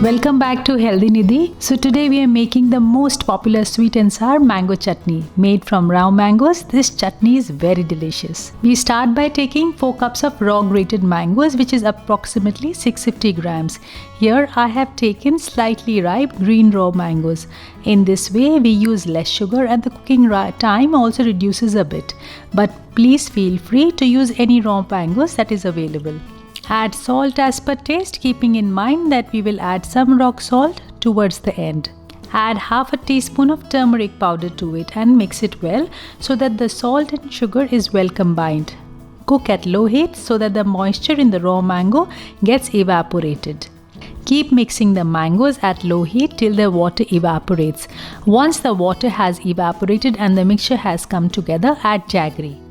Welcome back to Healthy Nidhi. So today we are making the most popular sweet and sour mango chutney. Made from raw mangoes, this chutney is very delicious. We start by taking 4 cups of raw grated mangoes, which is approximately 650 grams. Here I have taken slightly ripe green raw mangoes. In this way we use less sugar and the cooking time also reduces a bit. But please feel free to use any raw mangoes that is available. Add salt as per taste, keeping in mind that we will add some rock salt towards the end. Add half a teaspoon of turmeric powder to it and mix it well so that the salt and sugar is well combined. Cook at low heat so that the moisture in the raw mango gets evaporated. Keep mixing the mangoes at low heat till the water evaporates. Once the water has evaporated and the mixture has come together, add jaggery.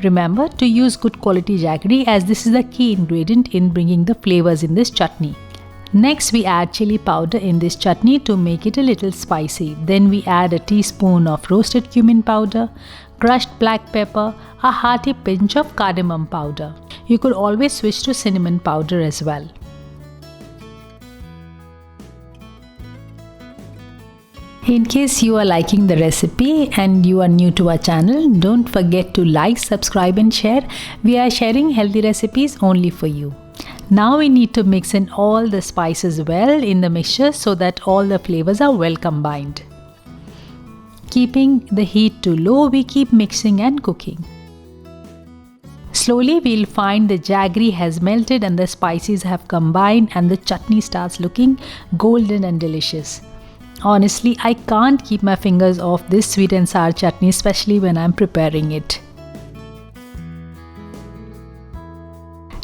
Remember to use good quality jaggery as this is the key ingredient in bringing the flavors in this chutney. Next we add chili powder in this chutney to make it a little spicy. Then we add a teaspoon of roasted cumin powder, crushed black pepper, a hearty pinch of cardamom powder. You could always switch to cinnamon powder as well. In case you are liking the recipe and you are new to our channel, don't forget to like, subscribe and share. We are sharing healthy recipes only for you. Now we need to mix in all the spices well in the mixture so that all the flavors are well combined. Keeping the heat to low, we keep mixing and cooking. Slowly we'll find the jaggery has melted and the spices have combined and the chutney starts looking golden and delicious. Honestly, I can't keep my fingers off this sweet and sour chutney, especially when I'm preparing it.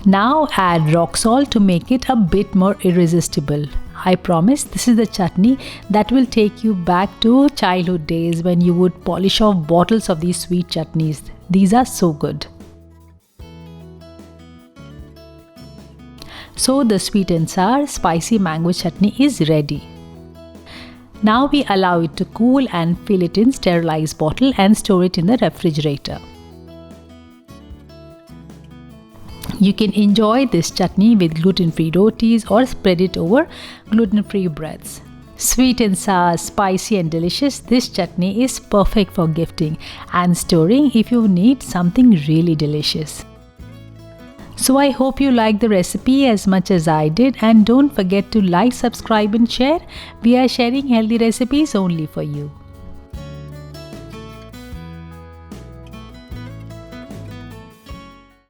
Now add rock salt to make it a bit more irresistible. I promise this is the chutney that will take you back to childhood days when you would polish off bottles of these sweet chutneys. These are so good. So the sweet and sour spicy mango chutney is ready. Now we allow it to cool and fill it in sterilized bottle and store it in the refrigerator. You can enjoy this chutney with gluten-free rotis or spread it over gluten-free breads. Sweet and sour, spicy and delicious, this chutney is perfect for gifting and storing if you need something really delicious. So I hope you liked the recipe as much as I did, and don't forget to like, subscribe and share. We are sharing healthy recipes only for you.